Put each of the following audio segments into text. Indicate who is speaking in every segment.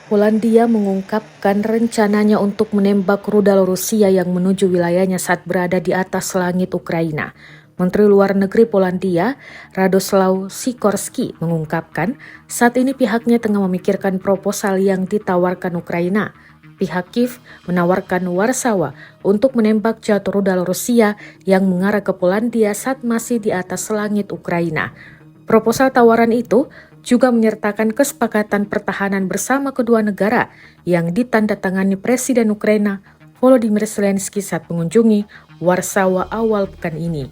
Speaker 1: Polandia mengungkapkan rencananya untuk menembak rudal Rusia yang menuju wilayahnya saat berada di atas langit Ukraina. Menteri Luar Negeri Polandia, Radoslaw Sikorski, mengungkapkan saat ini pihaknya tengah memikirkan proposal yang ditawarkan Ukraina. Pihak Kiev menawarkan Warsawa untuk menembak jatuh rudal Rusia yang mengarah ke Polandia saat masih di atas langit Ukraina. Proposal tawaran itu juga menyertakan kesepakatan pertahanan bersama kedua negara yang ditandatangani Presiden Ukraina Volodymyr Zelensky saat mengunjungi Warsawa awal pekan ini.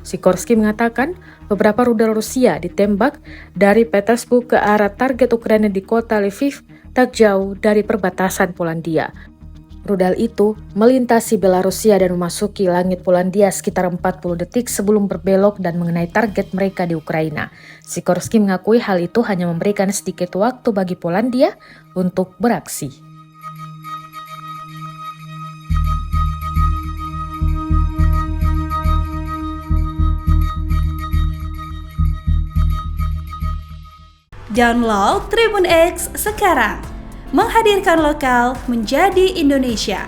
Speaker 1: Sikorski mengatakan beberapa rudal Rusia ditembak dari Petersburg ke arah target Ukraina di kota Lviv tak jauh dari perbatasan Polandia. Rudal itu melintasi Belarusia dan memasuki langit Polandia sekitar 40 detik sebelum berbelok dan mengenai target mereka di Ukraina. Sikorski mengakui hal itu hanya memberikan sedikit waktu bagi Polandia untuk beraksi.
Speaker 2: Download Tribun X sekarang, menghadirkan lokal menjadi Indonesia.